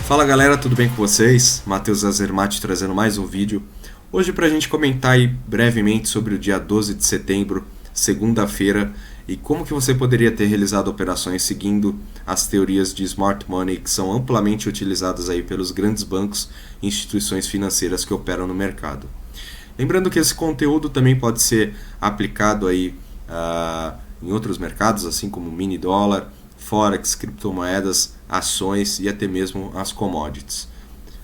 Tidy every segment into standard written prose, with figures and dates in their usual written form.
Fala galera, tudo bem com vocês? Matheus Azermati trazendo mais um vídeo. Hoje para a gente comentar aí brevemente sobre o dia 12 de setembro, segunda-feira, e como que você poderia ter realizado operações seguindo as teorias de Smart Money que são amplamente utilizadas aí pelos grandes bancos e instituições financeiras que operam no mercado. Lembrando que esse conteúdo também pode ser aplicado aí em outros mercados, assim como mini dólar, forex, criptomoedas, ações e até mesmo as commodities.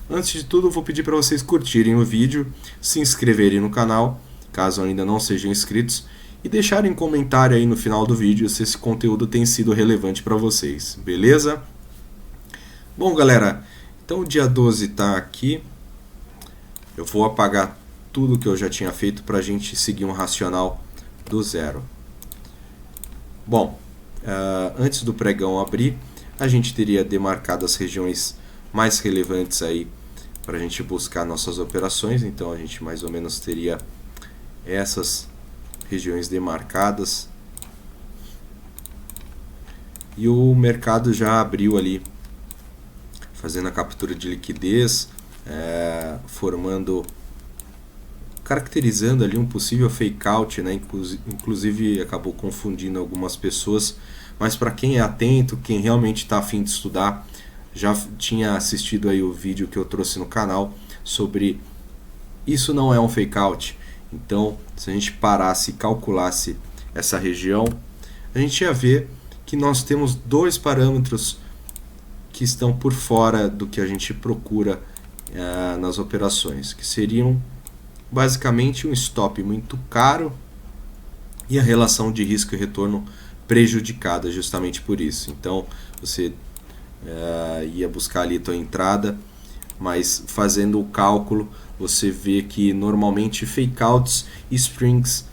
Antes de tudo, eu vou pedir para vocês curtirem o vídeo, se inscreverem no canal, caso ainda não sejam inscritos, e deixarem um comentário aí no final do vídeo se esse conteúdo tem sido relevante para vocês, beleza? Bom galera, então o dia 12 está aqui, eu vou apagar tudo que eu já tinha feito para a gente seguir um racional do zero. Bom, antes do pregão abrir, a gente teria demarcado as regiões mais relevantes aí para a gente buscar nossas operações. Então a gente mais ou menos teria essas regiões demarcadas e o mercado já abriu ali fazendo a captura de liquidez, caracterizando ali um possível fake out, né? Inclusive acabou confundindo algumas pessoas, mas para quem é atento, quem realmente está a fim de estudar, já tinha assistido aí o vídeo que eu trouxe no canal sobre isso não é um fake out. Então, se a gente parasse e calculasse essa região, a gente ia ver que nós temos dois parâmetros que estão por fora do que a gente procura nas operações, que seriam basicamente um stop muito caro e a relação de risco e retorno prejudicada justamente por isso. Então você ia buscar ali a tua entrada, mas fazendo o cálculo você vê que normalmente fake outs e springs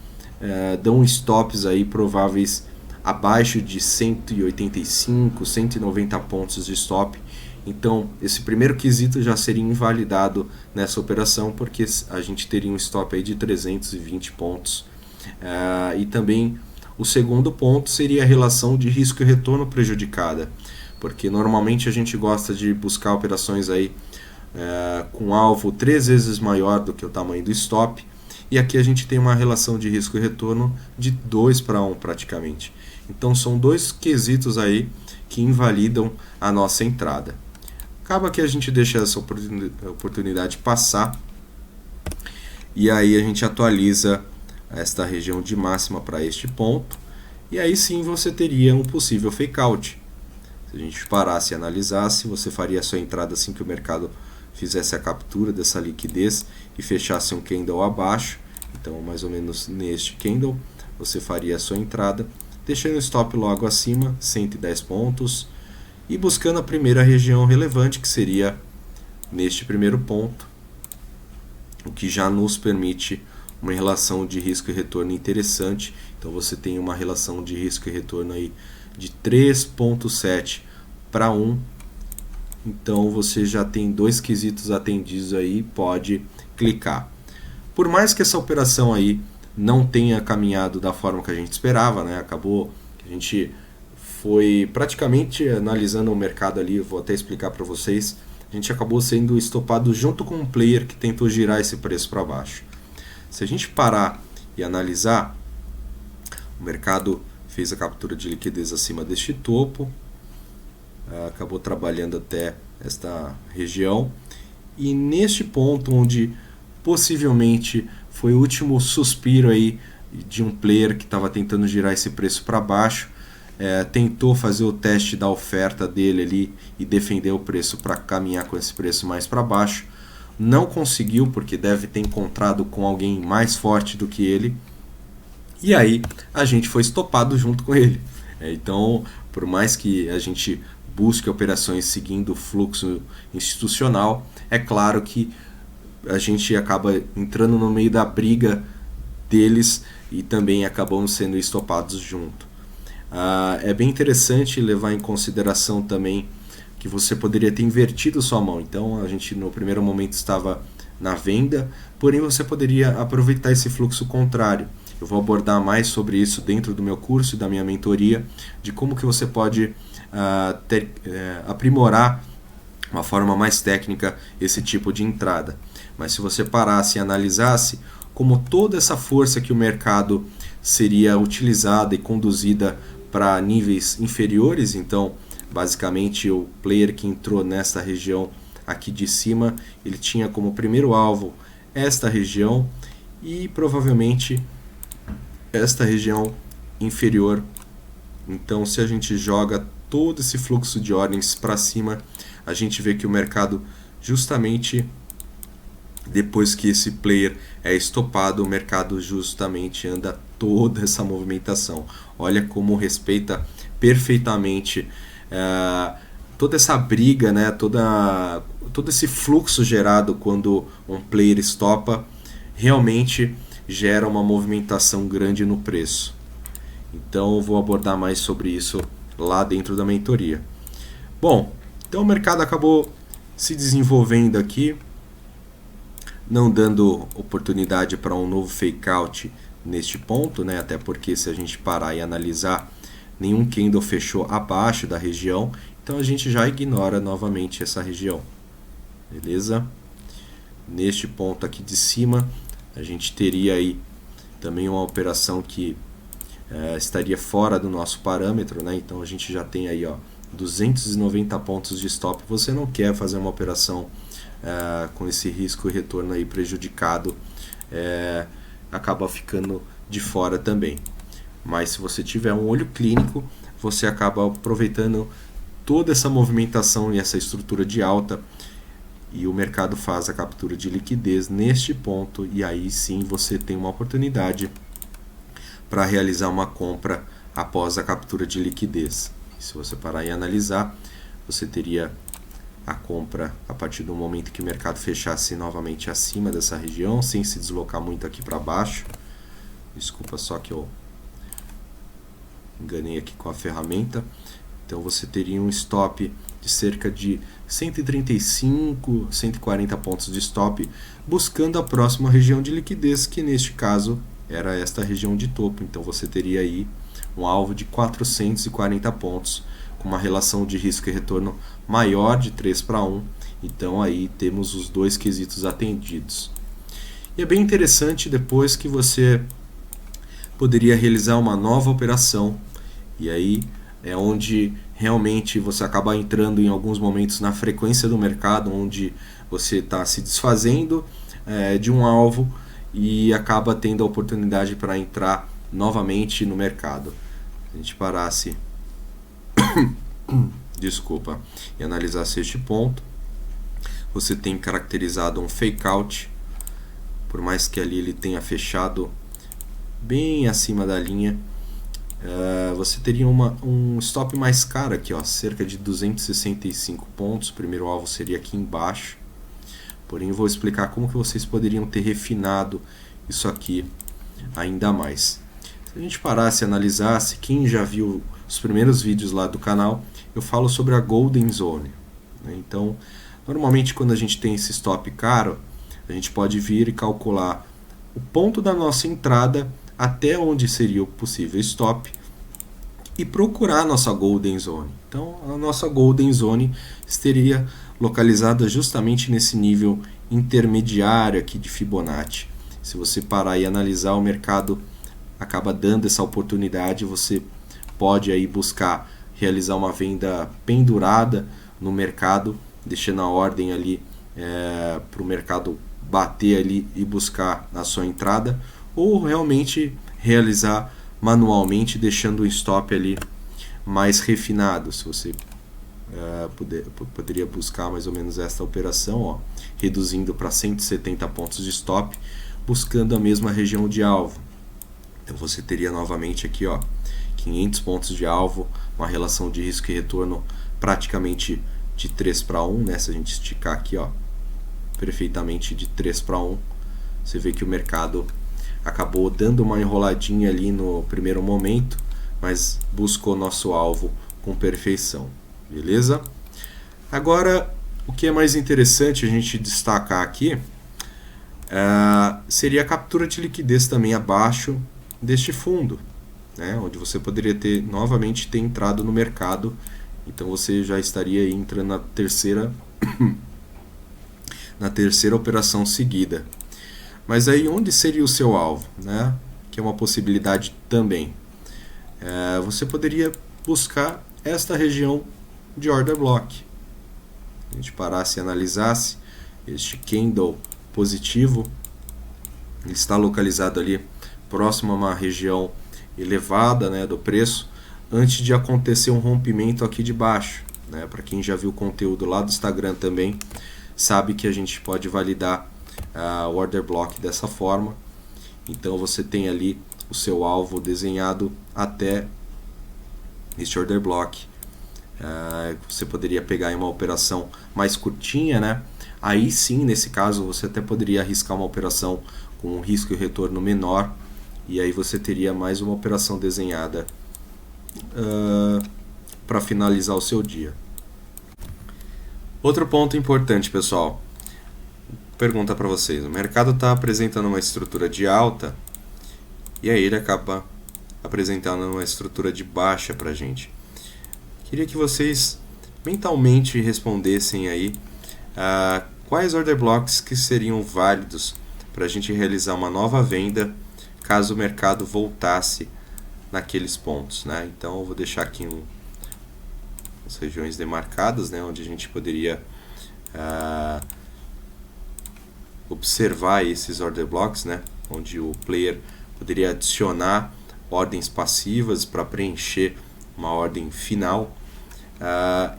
dão stops aí prováveis abaixo de 185, 190 pontos de stop. Então, esse primeiro quesito já seria invalidado nessa operação, porque a gente teria um stop aí de 320 pontos. E também o segundo ponto seria a relação de risco e retorno prejudicada, porque normalmente a gente gosta de buscar operações aí com alvo 3 vezes maior do que o tamanho do stop, e aqui a gente tem uma relação de risco e retorno de 2:1 praticamente. Então são dois quesitos aí que invalidam a nossa entrada. Acaba que a gente deixa essa oportunidade passar e aí a gente atualiza esta região de máxima para este ponto, e aí sim você teria um possível fake out. Se a gente parasse e analisasse, você faria a sua entrada assim que o mercado fizesse a captura dessa liquidez e fechasse um candle abaixo. Então mais ou menos neste candle você faria a sua entrada, deixando o stop logo acima, 110 pontos, e buscando a primeira região relevante, que seria neste primeiro ponto, o que já nos permite uma relação de risco e retorno interessante. Então você tem uma relação de risco e retorno aí de 3.7 para 1. Então você já tem dois quesitos atendidos aí, pode clicar. Por mais que essa operação aí não tenha caminhado da forma que a gente esperava, né? Acabou que a gente foi praticamente analisando o mercado ali, eu vou até explicar para vocês, a gente acabou sendo estopado junto com um player que tentou girar esse preço para baixo. Se a gente parar e analisar, o mercado fez a captura de liquidez acima deste topo, acabou trabalhando até esta região, e neste ponto onde possivelmente foi o último suspiro aí de um player que estava tentando girar esse preço para baixo, tentou fazer o teste da oferta dele ali e defender o preço para caminhar com esse preço mais para baixo. Não conseguiu, porque deve ter encontrado com alguém mais forte do que ele, e aí a gente foi estopado junto com ele. Então, por mais que a gente busque operações seguindo o fluxo institucional, é claro que a gente acaba entrando no meio da briga deles e também acabamos sendo estopados junto. É bem interessante levar em consideração também que você poderia ter invertido sua mão. Então a gente no primeiro momento estava na venda, porém você poderia aproveitar esse fluxo contrário. Eu vou abordar mais sobre isso dentro do meu curso e da minha mentoria, de como que você pode aprimorar uma forma mais técnica esse tipo de entrada. Mas se você parasse e analisasse como toda essa força que o mercado seria utilizada e conduzida para níveis inferiores, então basicamente o player que entrou nesta região aqui de cima, ele tinha como primeiro alvo esta região e provavelmente esta região inferior. Então se a gente joga todo esse fluxo de ordens para cima, a gente vê que o mercado, justamente depois que esse player é estopado, o mercado justamente anda toda essa movimentação. Olha como respeita perfeitamente toda essa briga, né? Todo esse fluxo gerado quando um player estopa, realmente gera uma movimentação grande no preço. Então eu vou abordar mais sobre isso lá dentro da mentoria. Bom, então o mercado acabou se desenvolvendo aqui, não dando oportunidade para um novo fake out neste ponto, né? Até porque se a gente parar e analisar, nenhum candle fechou abaixo da região, então a gente já ignora novamente essa região, beleza? Neste ponto aqui de cima, a gente teria aí também uma operação que estaria fora do nosso parâmetro, né? Então a gente já tem aí, ó, 290 pontos de stop. Você não quer fazer uma operação com esse risco e retorno aí prejudicado, acaba ficando de fora também. Mas se você tiver um olho clínico, você acaba aproveitando toda essa movimentação e essa estrutura de alta, e o mercado faz a captura de liquidez neste ponto, e aí sim você tem uma oportunidade para realizar uma compra após a captura de liquidez. Se você parar e analisar, você teria a compra a partir do momento que o mercado fechasse novamente acima dessa região, sem se deslocar muito aqui para baixo. Desculpa só que eu enganei aqui com a ferramenta. Então você teria um stop de cerca de 135, 140 pontos de stop, buscando a próxima região de liquidez, que neste caso era esta região de topo. Então você teria aí um alvo de 440 pontos, com uma relação de risco e retorno maior de 3:1. Então aí temos os dois quesitos atendidos. E é bem interessante depois que você poderia realizar uma nova operação, e aí é onde realmente você acaba entrando em alguns momentos na frequência do mercado, onde você está se desfazendo de um alvo e acaba tendo a oportunidade para entrar novamente no mercado. Se a gente parasse desculpa, e analisasse este ponto, você tem caracterizado um fake out, por mais que ali ele tenha fechado bem acima da linha, você teria um stop mais caro aqui, ó, cerca de 265 pontos. O primeiro alvo seria aqui embaixo, porém eu vou explicar como que vocês poderiam ter refinado isso aqui ainda mais. Se a gente parasse e analisasse, quem já viu os primeiros vídeos lá do canal, eu falo sobre a Golden Zone, né? Então, normalmente quando a gente tem esse stop caro, a gente pode vir e calcular o ponto da nossa entrada até onde seria o possível stop e procurar a nossa Golden Zone. Então, a nossa Golden Zone estaria localizada justamente nesse nível intermediário aqui de Fibonacci. Se você parar e analisar, o mercado acaba dando essa oportunidade, você pode aí buscar realizar uma venda pendurada no mercado, deixando a ordem ali para o mercado bater ali e buscar a sua entrada, ou realmente realizar manualmente, deixando o stop ali mais refinado. Se você poderia buscar mais ou menos esta operação, ó, reduzindo para 170 pontos de stop, buscando a mesma região de alvo. Então você teria novamente aqui, ó, 500 pontos de alvo, uma relação de risco e retorno praticamente de 3:1, né? Se a gente esticar aqui, ó, perfeitamente de 3:1, você vê que o mercado acabou dando uma enroladinha ali no primeiro momento, mas buscou nosso alvo com perfeição, beleza? Agora, o que é mais interessante a gente destacar aqui seria a captura de liquidez também abaixo deste fundo, né? Onde você poderia novamente ter entrado no mercado. Então você já estaria aí entrando na terceira na terceira operação seguida. Mas aí onde seria o seu alvo, né? Que é uma possibilidade também. Você poderia buscar esta região de order block. A gente parasse e analisasse este candle positivo, ele está localizado ali próximo a uma região elevada, né, do preço, antes de acontecer um rompimento aqui de baixo, né? Para quem já viu o conteúdo lá do Instagram também, sabe que a gente pode validar o order block dessa forma. Então você tem ali o seu alvo desenhado até este order block. Você poderia pegar em uma operação mais curtinha, né? Aí sim, nesse caso, você até poderia arriscar uma operação com um risco e retorno menor, e aí você teria mais uma operação desenhada para finalizar o seu dia. Outro ponto importante, pessoal. Pergunta para vocês: o mercado está apresentando uma estrutura de alta e aí ele acaba apresentando uma estrutura de baixa para a gente. Queria que vocês mentalmente respondessem aí quais order blocks que seriam válidos para a gente realizar uma nova venda caso o mercado voltasse naqueles pontos, né? Então eu vou deixar aqui as regiões demarcadas, né, onde a gente poderia observar esses order blocks, né, onde o player poderia adicionar ordens passivas para preencher uma ordem final.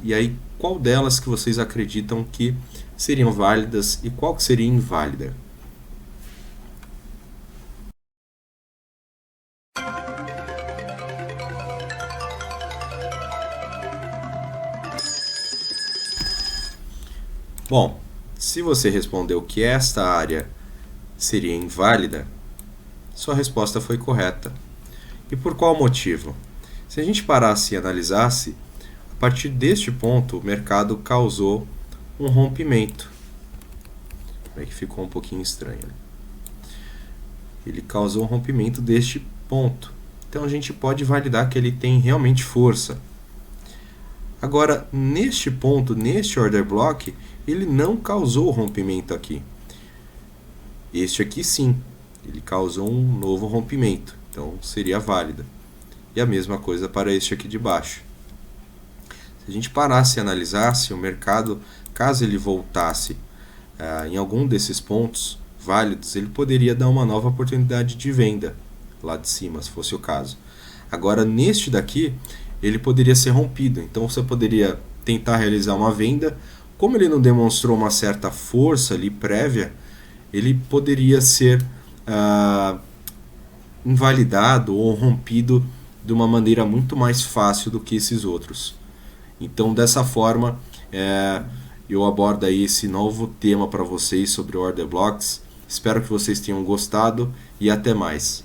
E aí, qual delas que vocês acreditam que seriam válidas e qual que seria inválida? Bom, se você respondeu que esta área seria inválida, sua resposta foi correta. E por qual motivo? Se a gente parasse e analisasse, a partir deste ponto o mercado causou um rompimento. É que ficou um pouquinho estranho. Ele causou um rompimento deste ponto. Então a gente pode validar que ele tem realmente força. Agora, neste ponto, neste order block, ele não causou o rompimento aqui. Este aqui sim, ele causou um novo rompimento. Então seria válida. E a mesma coisa para este aqui de baixo. Se a gente parasse e analisasse o mercado, caso ele voltasse em algum desses pontos válidos, ele poderia dar uma nova oportunidade de venda lá de cima, se fosse o caso. Agora, neste daqui, ele poderia ser rompido. Então você poderia tentar realizar uma venda. Como ele não demonstrou uma certa força ali prévia, ele poderia ser invalidado ou rompido de uma maneira muito mais fácil do que esses outros. Então, dessa forma, eu abordo aí esse novo tema para vocês sobre order blocks. Espero que vocês tenham gostado e até mais.